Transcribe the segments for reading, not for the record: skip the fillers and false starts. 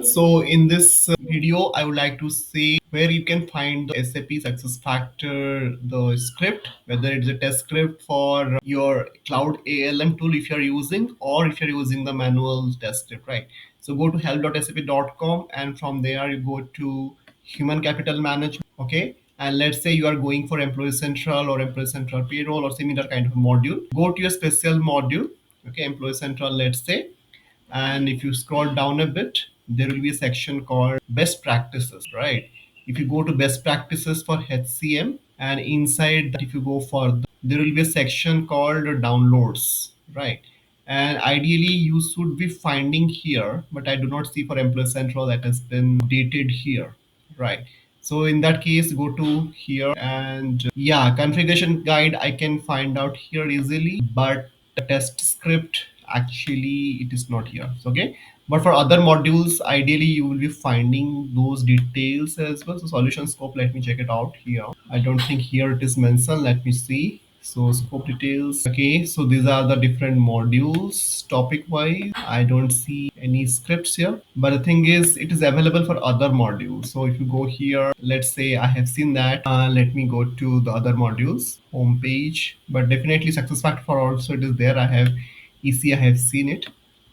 everyone. So in this video, I would like to say where you can find the SAP SuccessFactor, the script, whether it's a test script for your Cloud ALM tool if you're using, or if you're using the manual test script, right? So go to help.sap.com, and from there you go to Human Capital Management, okay? And let's say you are going for Employee Central or Employee Central Payroll or similar kind of module. Go to your special module, okay, Employee Central, let's say, and if you scroll down a bit, there will be a section called best practices, right? If you go to best practices for HCM, and inside that, if you go further, there will be a section called downloads, right? And ideally you should be finding here, but I do not see for Employee Central that has been updated here, right? So in that case, go to here, and yeah, configuration guide I can find out here easily, but the test script, actually it is not here. So, okay, but for other modules, ideally you will be finding those details as well. So solution scope, let me check it out here. I don't think here it is mentioned. Let me see. So scope details, okay, so these are the different modules topic wise. I don't see any scripts here, but the thing is it is available for other modules. So if you go here, let's say I have seen that, let me go to the other modules home page, but definitely SuccessFactors for also it is there. I have EC, I have seen it.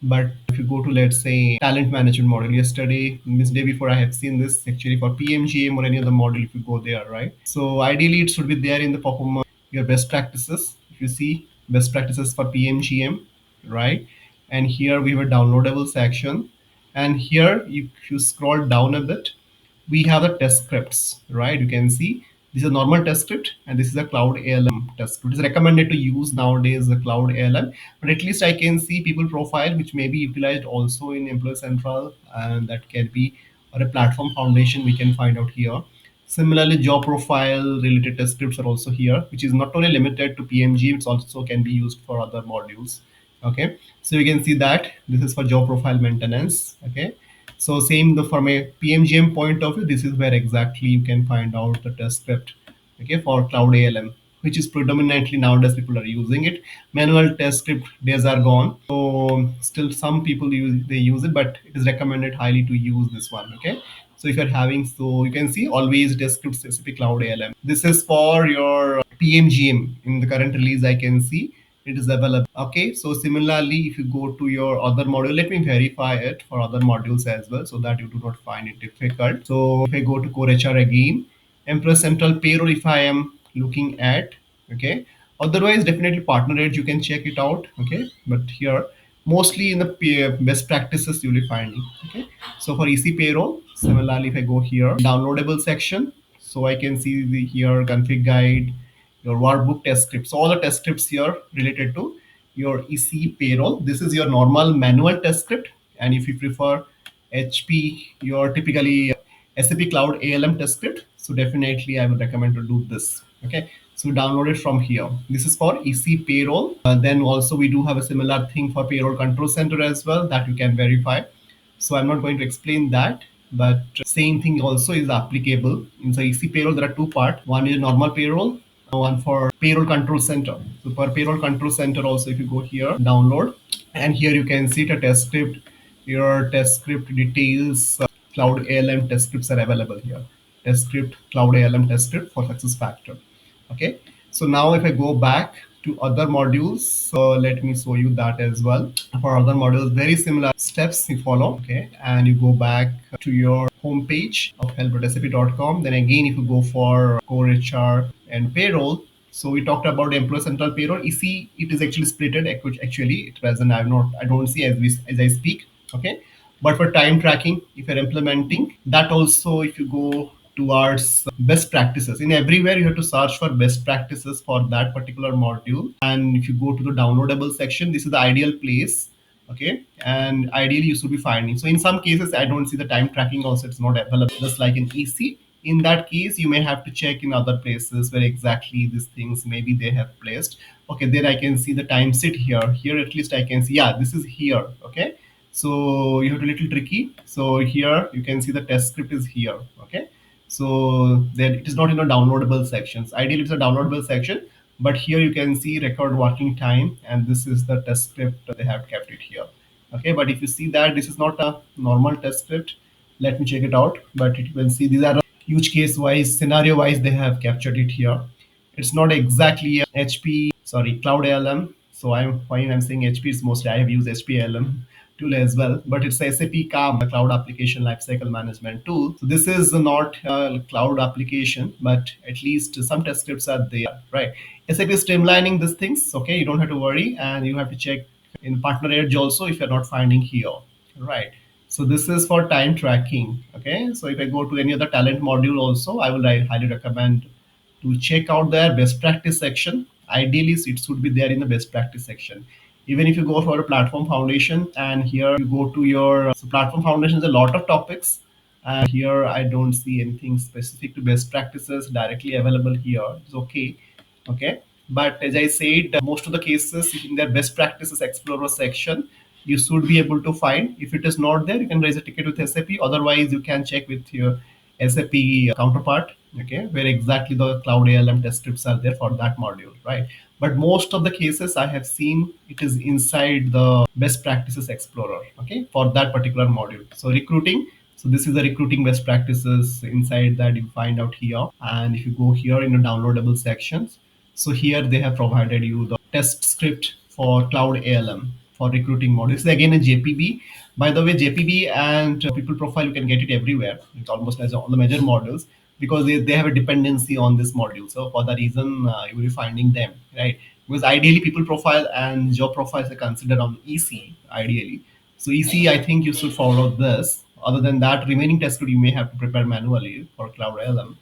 But if you go to, let's say, talent management model, yesterday, this day before, I have seen this actually for PMGM or any other model. If you go there, right? So ideally, it should be there in the performance, your best practices. If you see best practices for PMGM, right? And here we have a downloadable section. And here, if you scroll down a bit, we have the test scripts, right? You can see this is a normal test script, and this is a Cloud ALM test script. It's recommended to use nowadays the Cloud ALM, but at least I can see people profile, which may be utilized also in Employee Central, and that can be, or a platform foundation we can find out here. Similarly, job profile related test scripts are also here, which is not only limited to PMG, it's also can be used for other modules. Okay, so you can see that this is for job profile maintenance. Okay, so same from a PMGM point of view, this is where exactly you can find out the test script, okay, for Cloud ALM, which is predominantly nowadays people are using it. Manual test script days are gone, so still some people use it, but it is recommended highly to use this one. Okay, so if you're having, so you can see always test script specific Cloud ALM. This is for your PMGM. In the current release, I can see it is available. Okay, so similarly, if you go to your other module, let me verify it for other modules as well, so that you do not find it difficult. So if I go to core HR again, Empress Central Payroll, if I am looking at, okay, otherwise definitely partner edge, you can check it out. Okay, but here mostly in the best practices you will be finding. Okay, so for EC Payroll, similarly, if I go here, downloadable section, so I can see the here config guide, your workbook test scripts, all the test scripts here related to your EC Payroll. This is your normal manual test script, and if you prefer HP, your typically SAP Cloud ALM test script, so definitely I would recommend to do this. Okay, so download it from here. This is for EC Payroll. Then also we do have a similar thing for Payroll Control Center as well that you can verify. So I'm not going to explain that, but same thing also is applicable. In the EC Payroll, there are two parts. One is normal payroll, one for Payroll Control Center. So for Payroll Control Center also, if you go here, download, and here you can see the test script, your test script details, Cloud ALM test scripts are available here. Test script, Cloud ALM test script for SuccessFactor. Okay, so now if I go back to other modules, so let me show you that as well. For other modules, very similar steps you follow. Okay, and you go back to your home page of help.sap.com. Then again, if you go for core HR and payroll, so we talked about Employee Central Payroll. You see, it is actually splitted. Actually, it wasn't. I don't see as I speak. Okay, but for time tracking, if you're implementing that also, if you go towards best practices, in everywhere you have to search for best practices for that particular module. And if you go to the downloadable section, this is the ideal place. Okay, and ideally you should be finding. So in some cases, I don't see the time tracking also, it's not available, just like in EC. In that case, you may have to check in other places where exactly these things maybe they have placed. Okay, there I can see the time sit here at least I can see, yeah, this is here. Okay, so you have to little tricky. So here you can see the test script is here. Okay, so then it is not in a downloadable sections. Ideally it's a downloadable section, but here you can see record working time, and this is the test script they have kept it here. Okay, but if you see that this is not a normal test script, let me check it out. But you can see these are huge case wise, scenario wise, they have captured it here. It's not exactly a HP, sorry, Cloud ALM. So I'm fine. I'm saying HP is mostly, I have used HP ALM tool as well, but it's SAP CAM, the Cloud Application Lifecycle Management tool. So this is not a cloud application, but at least some test scripts are there, right? SAP is streamlining these things. Okay, you don't have to worry, and you have to check in Partner Edge also if you're not finding here, right? So this is for time tracking. Okay, so if I go to any other talent module also, I will highly recommend to check out their best practice section. Ideally, it should be there in the best practice section. Even if you go for a platform foundation, and here you go to your so platform foundation is a lot of topics, and here I don't see anything specific to best practices directly available here. It's okay. Okay, but as I said, most of the cases in their best practices explorer section, you should be able to find. If it is not there, you can raise a ticket with SAP. Otherwise, you can check with your SAP counterpart, okay, where exactly the Cloud ALM test scripts are there for that module, right? But most of the cases I have seen, it is inside the best practices explorer, okay, for that particular module. So recruiting, so this is the recruiting best practices. Inside that you find out here, and if you go here in the downloadable sections, so here they have provided you the test script for Cloud ALM for recruiting module. This is again a JPB. By the way, JPB and people profile, you can get it everywhere. It's almost as all the major models, because they have a dependency on this module. So for the reason, you will be finding them, right? Because ideally people profile and job profiles are considered on EC, ideally. So EC, I think you should follow this. Other than that, remaining test script you may have to prepare manually for Cloud ALM.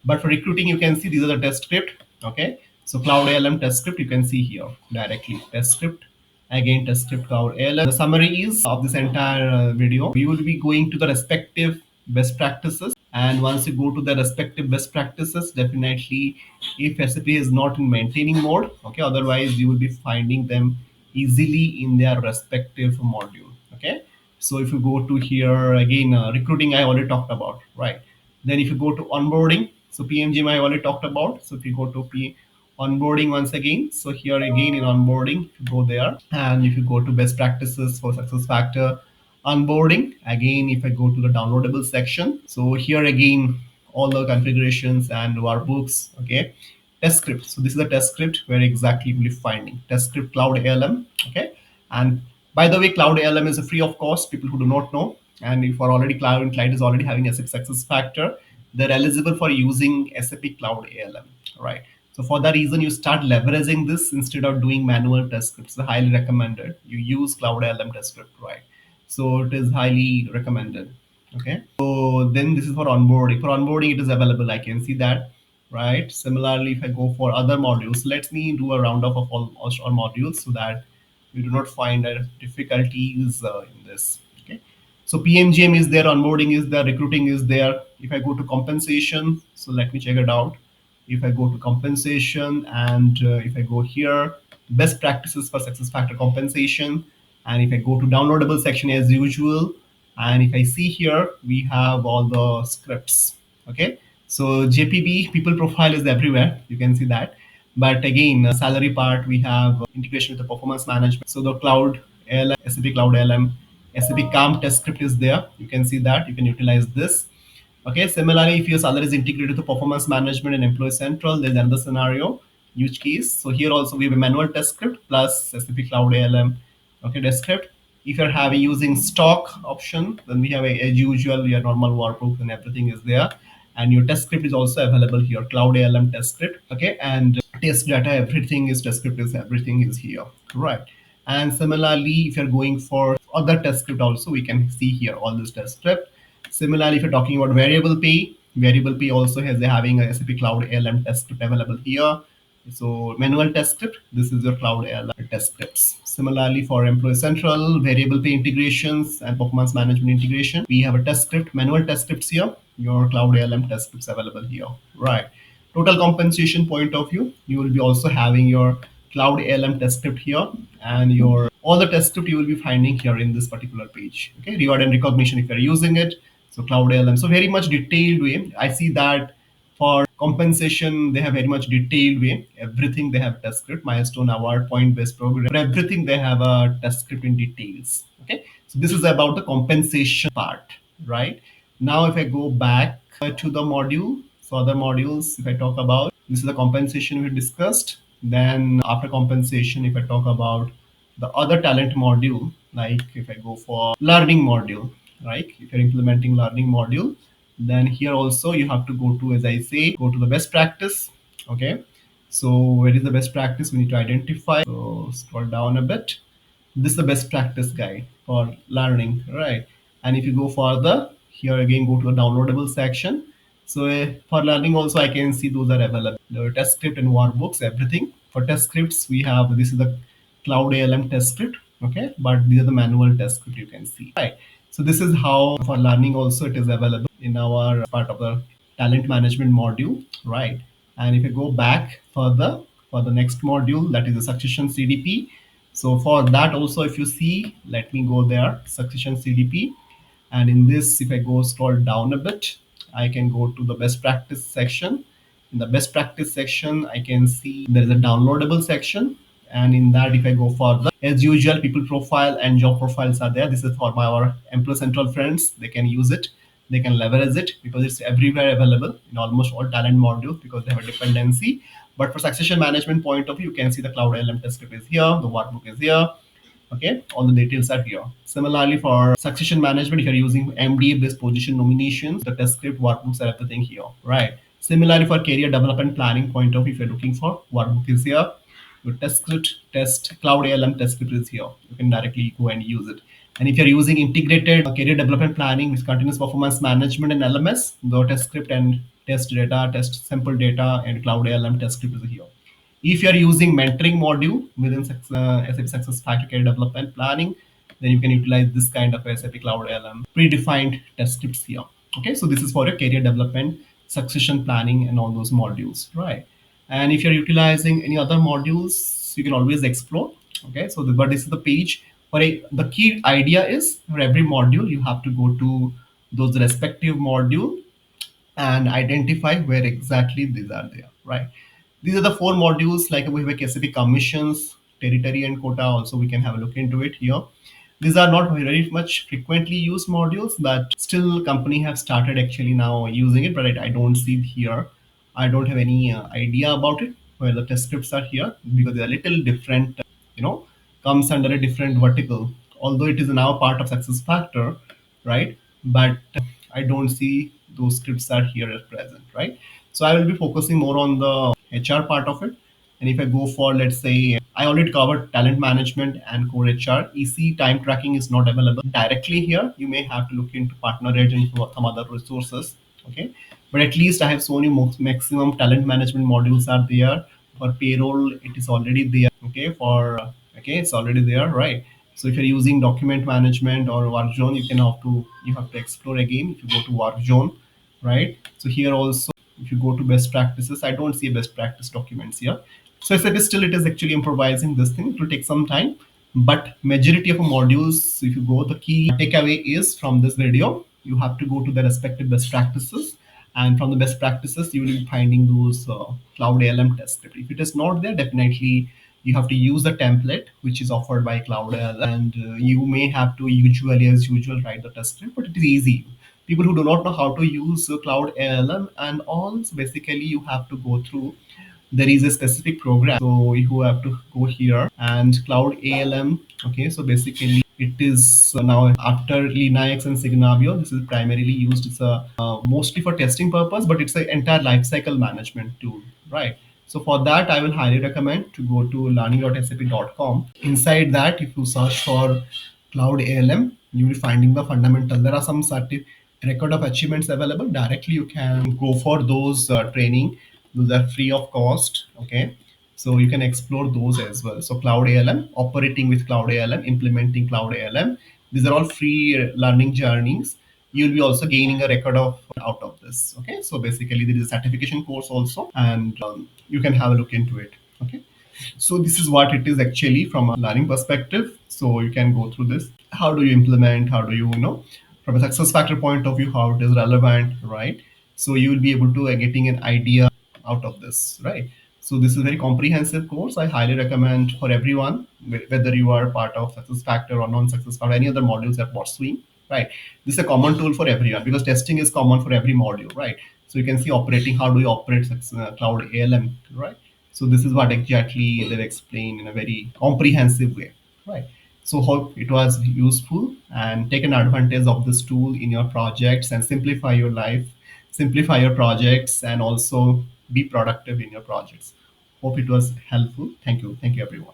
But for recruiting, you can see these are the test script. Okay. So Cloud ALM test script, you can see here directly test script. Again, test script Cloud ALM. The summary is of this entire video. We will be going to the respective best practices. And once you go to the respective best practices, definitely if SAP is not in maintaining mode, okay, otherwise you will be finding them easily in their respective module. Okay. So if you go to here again, recruiting, I already talked about, right? Then if you go to onboarding, so PMGM I already talked about. So if you go to onboarding once again, so here again in onboarding, if you go there, and if you go to best practices for success factor onboarding, again if I go to the downloadable section, so here again all the configurations and workbooks, okay, test script. So this is a test script where exactly you'll be finding test script Cloud ALM, okay. And by the way, Cloud ALM is a free of cost. People who do not know, and if are already client is already having SAP Success Factor, they're eligible for using SAP Cloud ALM, right? So for that reason, you start leveraging this instead of doing manual test scripts. So highly recommended. You use Cloud ALM test script, right? So it is highly recommended. Okay. So then this is for onboarding. For onboarding, it is available. I can see that, right? Similarly, if I go for other modules, let me do a roundup of all modules so that you do not find difficulties in this. Okay. So PMGM is there, onboarding is there, recruiting is there. If I go to compensation, so let me check it out. If I go to compensation, and if I go here, best practices for success factor compensation, and if I go to downloadable section as usual, and if I see here, we have all the scripts. Okay. So JPB people profile is everywhere. You can see that. But again, salary part, we have integration with the performance management. So the cloud ALM, SAP Cloud ALM, SAP CAM test script is there. You can see that. You can utilize this. Okay. Similarly, if your salary is integrated to performance management and employee central, there's another scenario, use case. So here also we have a manual test script plus SAP Cloud ALM. Okay, test script. If you're having using stock option, then we have as usual your normal workbook and everything is there. And your test script is also available here, Cloud ALM test script. Okay, and test data, everything is test script is everything is here, right? And similarly, if you're going for other test script also, we can see here all this test script. Similarly, if you're talking about variable pay also has having a SAP Cloud ALM test script available here. So manual test script, this is your Cloud ALM test scripts. Similarly, for Employee Central, variable pay integrations and performance management integration, we have a test script, manual test scripts here. Your Cloud ALM test scripts available here, right? Total compensation point of view, you will be also having your Cloud ALM test script here, and your all the test script you will be finding here in this particular page. Okay, reward and recognition if you're using it. So Cloud ALM, so very much detailed way. I see that for Compensation, they have very much detailed way. Everything they have test script, milestone, award, point based program. For everything they have a test script in details. Okay, so this is about the compensation part, right? Now, if I go back to the module, so other modules, if I talk about this is the compensation we discussed. Then after compensation, if I talk about the other talent module, like if I go for learning module, right? If you're implementing learning module, then here also you have to go to, as I say, go to the best practice. Okay, so where is the best practice? We need to identify. So scroll down a bit. This is the best practice guide for learning, right? And if you go further, here again go to the downloadable section. So for learning also, I can see those are available, the test script and workbooks, everything. For test scripts, we have, this is the Cloud ALM test script. Okay, but these are the manual test script, you can see, right? So this is how for learning also it is available in our part of the talent management module, right? And if you go back further for the next module, that is the succession CDP. So for that also, if you see, let me go there, succession CDP. And in this, if I go scroll down a bit, I can go to the best practice section. In the best practice section, I can see there is a downloadable section. And in that, if I go further, as usual, people profile and job profiles are there. This is for our Employee Central friends. They can use it. They can leverage it because it's everywhere available in almost all talent modules because they have a dependency. But for succession management point of view, you can see the Cloud ALM test script is here, the workbook is here. Okay, all the details are here. Similarly, for succession management, if you're using MDA based position nominations, the test script, workbooks are everything here, right? Similarly, for career development planning point of view, if you're looking for, workbook is here. Your test script, test Cloud ALM test script is here. You can directly go and use it. And if you're using integrated career development planning with continuous performance management and LMS, the test script and test data, test sample data, and Cloud ALM test script is here. If you are using mentoring module within SAP SuccessFactors Career Development Planning, then you can utilize this kind of SAP Cloud ALM predefined test scripts here. Okay, so this is for your career development, succession planning, and all those modules, right? And if you're utilizing any other modules, you can always explore. Okay, so but this is the page. The key idea is for every module, you have to go to those respective module and identify where exactly these are there, right? These are the four modules, like we have a SAP commissions, territory, and quota. Also, we can have a look into it here. These are not very much frequently used modules, but still company have started actually now using it, but I don't see it here. I don't have any idea about it, where the test scripts are here, because they're a little different, you know, comes under a different vertical. Although it is now part of success factor, right? But I don't see those scripts are here at present, right? So I will be focusing more on the HR part of it. And if I go for, let's say, I already covered talent management and core HR. EC time tracking is not available directly here. You may have to look into partner edge and some other resources. Okay, but at least I have shown you maximum talent management modules are there. For payroll, it is already there. Okay, for okay, it's already there, right? So if you're using document management or work zone, you have to explore again. If you go to work zone, right? So here also, if you go to best practices, I don't see best practice documents here. So I said still it is actually improvising this thing. It will take some time, but majority of modules, if you go, the key takeaway is from this video, you have to go to the respective best practices, and from the best practices, you will be finding those Cloud ALM test script. If it is not there, definitely you have to use the template which is offered by Cloud ALM, and you may have to usually, as usual, write the test script, but it is easy. People who do not know how to use Cloud ALM and all, so basically you have to go through, there is a specific program, so you have to go here and Cloud ALM. Okay, so basically it is now after Linux and Signavio, this is primarily used. It's a mostly for testing purpose, but it's an entire lifecycle management tool, right? So for that, I will highly recommend to go to learning.sap.com. Inside that, if you search for Cloud ALM, you will finding the fundamental. There are some record of achievements available. Directly, you can go for those training. Those are free of cost. Okay, so you can explore those as well. So Cloud ALM, operating with Cloud ALM, implementing Cloud ALM. These are all free learning journeys. You'll be also gaining a record of out of this. Okay, so basically there is a certification course also, and you can have a look into it. Okay, so this is what it is actually from a learning perspective. So you can go through this. How do you implement? How do you, from a success factor point of view, how it is relevant, right? So you will be able to getting an idea out of this, right? So this is a very comprehensive course. I highly recommend for everyone, whether you are part of success factor or non-success factor, any other modules that pursuing, right? This is a common tool for everyone because testing is common for every module, right? So you can see operating, how do you operate cloud ALM, right? So this is what exactly they've explained in a very comprehensive way, right? So hope it was useful and take an advantage of this tool in your projects and simplify your life, simplify your projects, and also be productive in your projects. Hope it was helpful. Thank you. Thank you, everyone.